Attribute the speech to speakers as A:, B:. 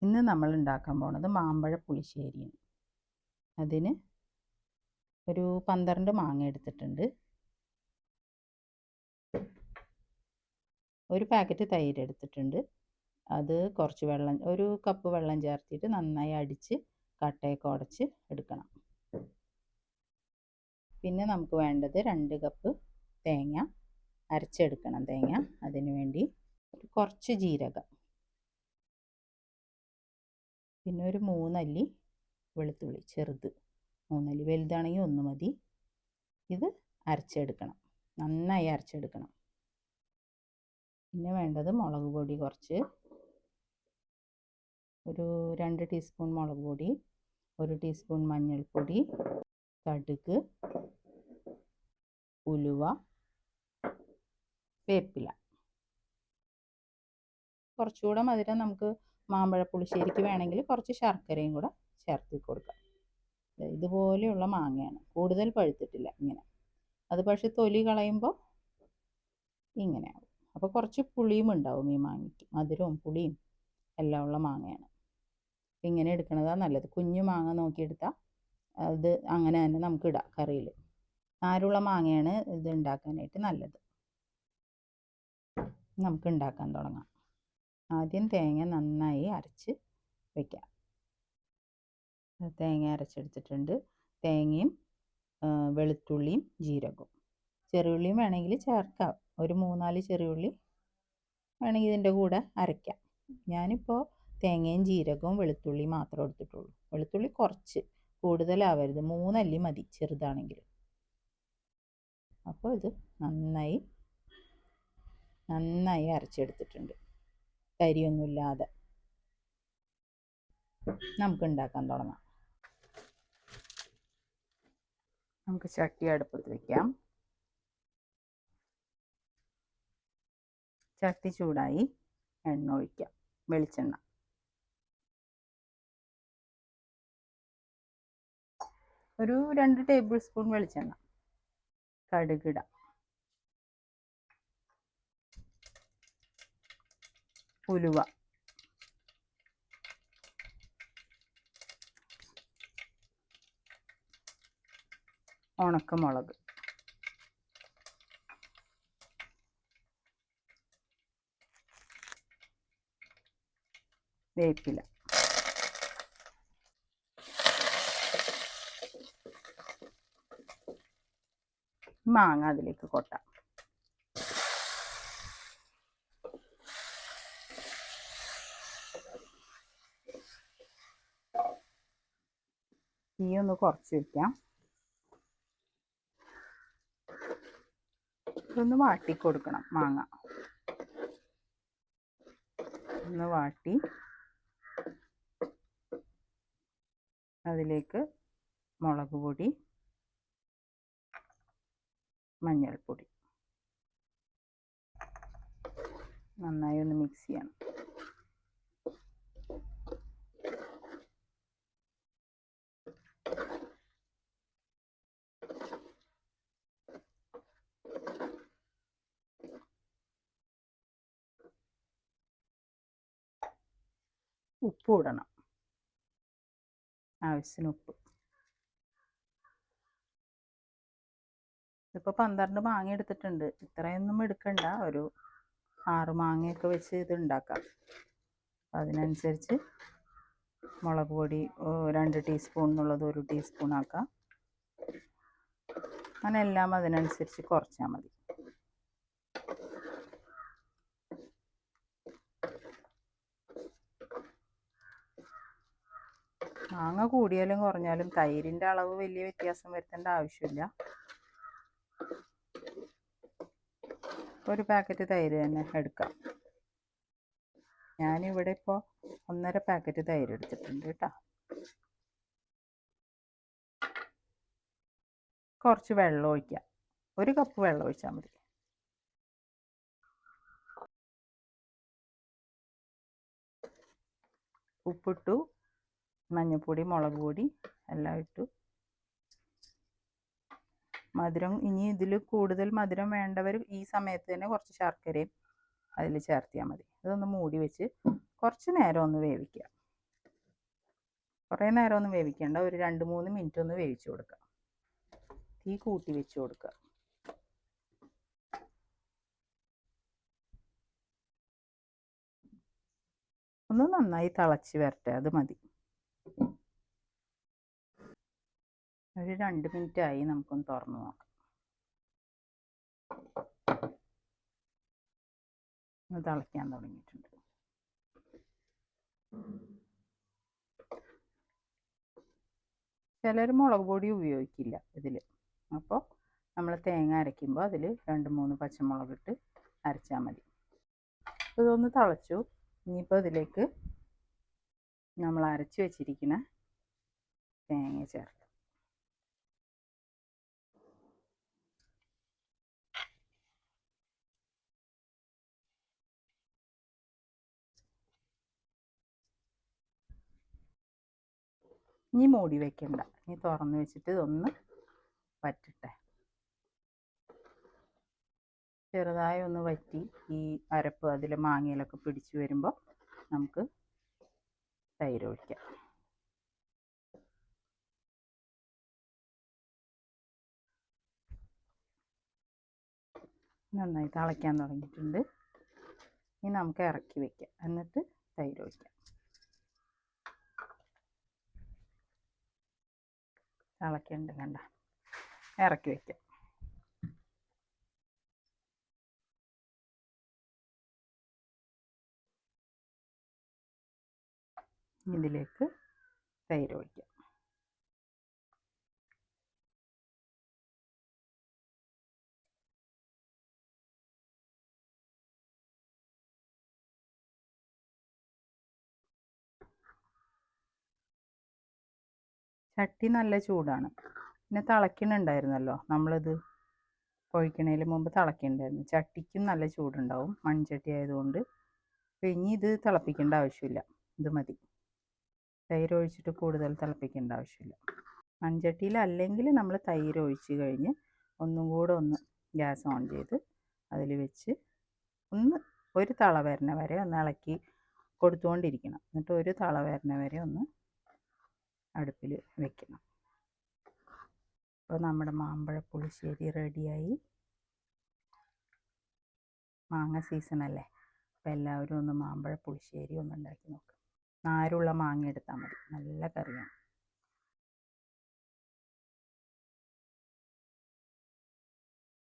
A: ഇന്ന് നമ്മൾ ഉണ്ടാക്കാൻ പോണത് മാമ്പഴ പുളിശ്ശേരിയാണ്. അതിന് ഒരു 12 മാങ്ങ എടുത്തിട്ടുണ്ട്. ഒരു പാക്കറ്റ് തൈര് എടുത്തിട്ടുണ്ട്. അത് കുറച്ച് വെള്ളം, ഒരു കപ്പ് വെള്ളം ചേർത്തിട്ട് നന്നായി അടിച്ച് കട്ടയൊക്കെ ഉടച്ച് എടുക്കണം. പിന്നെ നമുക്ക് വേണ്ടത് 2 കപ്പ് തേങ്ങ അരച്ചെടുക്കണം. തേങ്ങ അതിന് വേണ്ടി കുറച്ച് ജീരകം, പിന്നെ ഒരു 3 അല്ലി വെളുത്തുള്ളി, ചെറുത് 3 അല്ലി, വലുതാണെങ്കിൽ 1 മതി. ഇത് അരച്ചെടുക്കണം, നന്നായി അരച്ചെടുക്കണം. പിന്നെ വേണ്ടത് മുളക് പൊടി കുറച്ച്, ഒരു 2 ടീസ്പൂൺ മുളക് പൊടി, 1 ടീസ്പൂൺ മഞ്ഞൾപ്പൊടി, കടുക്, ഉലുവ, വേപ്പില. കുറച്ചുകൂടെ മധുരം നമുക്ക് മാമ്പഴ പുളിശ്ശേരിക്ക് വേണമെങ്കിൽ കുറച്ച് ശർക്കരയും കൂടെ ചേർത്ത് കൊടുക്കാം. ഇതുപോലെയുള്ള മാങ്ങയാണ്, കൂടുതൽ പഴുത്തിട്ടില്ല. ഇങ്ങനെ അത് പക്ഷെ തൊലി കളയുമ്പോൾ ഇങ്ങനെയാവും. അപ്പോൾ കുറച്ച് പുളിയും ഉണ്ടാവും ഈ മാങ്ങയ്ക്ക്, മധുരവും പുളിയും എല്ലാം ഉള്ള മാങ്ങയാണ്. ഇങ്ങനെ എടുക്കുന്നതാണ് നല്ലത്. കുഞ്ഞു മാങ്ങ നോക്കിയെടുത്താൽ അത് അങ്ങനെ തന്നെ നമുക്ക് ഇടാം കറിയിൽ. നാരുള്ള മാങ്ങയാണ് ഇത് ഉണ്ടാക്കാനായിട്ട് നല്ലത്. നമുക്ക് ഉണ്ടാക്കാൻ തുടങ്ങാം. ആദ്യം തേങ്ങ നന്നായി അരച്ച് വയ്ക്കാം. തേങ്ങ അരച്ചെടുത്തിട്ടുണ്ട്. തേങ്ങയും വെളുത്തുള്ളിയും ജീരകവും, ചെറിയുള്ളിയും വേണമെങ്കിൽ ചേർക്കാം. ഒരു 3-4 ചെറിയുള്ളി വേണമെങ്കിൽ ഇതിൻ്റെ കൂടെ അരയ്ക്കാം. ഞാനിപ്പോൾ തേങ്ങയും ജീരകവും വെളുത്തുള്ളി മാത്രമേ എടുത്തിട്ടുള്ളൂ. വെളുത്തുള്ളി കുറച്ച് കൂടുതലാവരുത്, 3 അല്ലി മതി ചെറുതാണെങ്കിൽ. അപ്പോൾ ഇത് നന്നായി അരച്ചെടുത്തിട്ടുണ്ട്, കരിയൊന്നുമില്ലാതെ. നമുക്ക് ഉണ്ടാക്കാൻ തുടങ്ങാം. നമുക്ക് ചട്ടി അടുപ്പത്ത് വയ്ക്കാം. ചട്ടി ചൂടായി, എണ്ണ ഒഴിക്കാം. വെളിച്ചെണ്ണ, ഒരു 2 ടേബിൾ സ്പൂൺ വെളിച്ചെണ്ണ. കടുകിടാം, ഉലുവ, ഉണക്കമുളക്, വേപ്പില. മാങ്ങ അതിലേക്ക് കൊട്ടാം. തീ ഒന്ന് കുറച്ച് വയ്ക്കാം. ഇതൊന്ന് വാട്ടി കൊടുക്കണം. മാങ്ങ ഒന്ന് വാട്ടി അതിലേക്ക് മുളക് പൊടി, മഞ്ഞൾപ്പൊടി നന്നായി ഒന്ന് മിക്സ് ചെയ്യണം. ഉപ്പ് ഇടണം, ആവശ്യത്തിന് ഉപ്പ്. ഇപ്പോൾ 12 മാങ്ങ എടുത്തിട്ടുണ്ട്. ഇത്രയൊന്നും എടുക്കണ്ട, ഒരു 6 മാങ്ങയൊക്കെ വെച്ച് ഇത് ഉണ്ടാക്കാം. അതിനനുസരിച്ച് മുളക് പൊടി 2 ടീസ്പൂൺ എന്നുള്ളത് 1 ടീസ്പൂൺ ആക്കാം. അങ്ങനെ എല്ലാം അതിനനുസരിച്ച് കുറച്ചാൽ മതി. മാങ്ങ കൂടിയാലും കുറഞ്ഞാലും തൈരിൻ്റെ അളവ് വലിയ വ്യത്യാസം വരുത്തേണ്ട ആവശ്യമില്ല. ഒരു പാക്കറ്റ് തൈര് തന്നെ എടുക്കാം. ഞാനിവിടെ ഇപ്പോൾ 1.5 പാക്കറ്റ് തൈര് എടുത്തിട്ടുണ്ട് കേട്ടോ. കുറച്ച് വെള്ളം ഒഴിക്കാം. 1 കപ്പ് വെള്ളം ഒഴിച്ചാൽ മതി. ഉപ്പിട്ടു, മഞ്ഞൾപ്പൊടി, മുളക് പൊടി എല്ലാം ഇട്ടു. മധുരം ഇനി ഇതിൽ കൂടുതൽ മധുരം വേണ്ടവർ ഈ സമയത്ത് തന്നെ കുറച്ച് ശർക്കരയും അതിൽ ചേർത്തിയാൽ മതി. ഇതൊന്ന് മൂടി വെച്ച് കുറച്ച് നേരം ഒന്ന് വേവിക്കുക. കുറേ നേരം ഒന്നും വേവിക്കേണ്ട, ഒരു 2-3 മിനിറ്റ് ഒന്ന് വേവിച്ച് കൊടുക്കുക. തീ കൂട്ടി വെച്ച് കൊടുക്കുക. ഒന്ന് നന്നായി തിളച്ച് വരട്ടെ, അത് മതി. ഒരു 2 മിനിറ്റ് ആയി, നമുക്കൊന്ന് തുറന്ന് നോക്കാം. ഒന്ന് തിളയ്ക്കാൻ തുടങ്ങിയിട്ടുണ്ട്. ചിലർ മുളക് പൊടി ഉപയോഗിക്കില്ല ഇതിൽ. അപ്പോൾ നമ്മൾ തേങ്ങ അരയ്ക്കുമ്പോൾ അതിൽ 2-3 പച്ചമുളക് ഇട്ട് അരച്ചാൽ മതി. ഇതൊന്ന് തിളച്ചു. ഇനിയിപ്പോൾ ഇതിലേക്ക് നമ്മൾ അരച്ച് വെച്ചിരിക്കുന്ന തേങ്ങ ചേർത്ത്. ഇനി മൂടി വെക്കണ്ട, ഇനി തുറന്ന് വെച്ചിട്ട് ഇതൊന്ന് വറ്റട്ടെ. ചെറുതായി ഒന്ന് വറ്റി ഈ അരപ്പ് അതിൽ മാങ്ങയിലൊക്കെ പിടിച്ച് വരുമ്പോൾ നമുക്ക് തൈര് ഒഴിക്കാം. നന്നായി തിളയ്ക്കാൻ തുടങ്ങിയിട്ടുണ്ട്. ഇനി നമുക്ക് ഇറക്കി വയ്ക്കാം, എന്നിട്ട് തൈര് ഒഴിക്കാം. തിളയ്ക്കണ്ട, കണ്ട, ഇറക്കി വയ്ക്കാം. ഇതിലേക്ക് തൈര് ഒഴിക്കാം. ചട്ടി നല്ല ചൂടാണ്. പിന്നെ തിളയ്ക്കണുണ്ടായിരുന്നല്ലോ, നമ്മളിത് ഒഴിക്കണതിന് മുമ്പ് തിളയ്ക്കണ്ടായിരുന്നു. ചട്ടിക്കും നല്ല ചൂടുണ്ടാവും, മൺചട്ടി ആയതുകൊണ്ട്. അപ്പോൾ ഇനി ഇത് തിളപ്പിക്കേണ്ട ആവശ്യമില്ല, ഇത് മതി. തൈര് ഒഴിച്ചിട്ട് കൂടുതൽ തിളപ്പിക്കേണ്ട ആവശ്യമില്ല. മൺചട്ടിയിലല്ലെങ്കിൽ നമ്മൾ തൈര് ഒഴിച്ച് കഴിഞ്ഞ് ഒന്നും കൂടെ ഒന്ന് ഗ്യാസ് ഓൺ ചെയ്ത് അതിൽ വെച്ച് ഒരു തള വരുന്ന വരെ ഒന്ന് ഇളക്കി കൊടുത്തുകൊണ്ടിരിക്കണം. എന്നിട്ട് ഒരു തള വരുന്ന വരെ ഒന്ന് അടുപ്പിൽ വെക്കണം. അപ്പോൾ നമ്മുടെ മാമ്പഴ പുളിശ്ശേരി റെഡിയായി. മാങ്ങ സീസണല്ലേ, അപ്പോൾ എല്ലാവരും ഒന്ന് മാമ്പഴ പുളിശ്ശേരി ഒന്ന് ഉണ്ടാക്കി നോക്കാം. നാരുള്ള മാങ്ങ എടുത്താൽ മതി, നല്ല കറിയാണ്.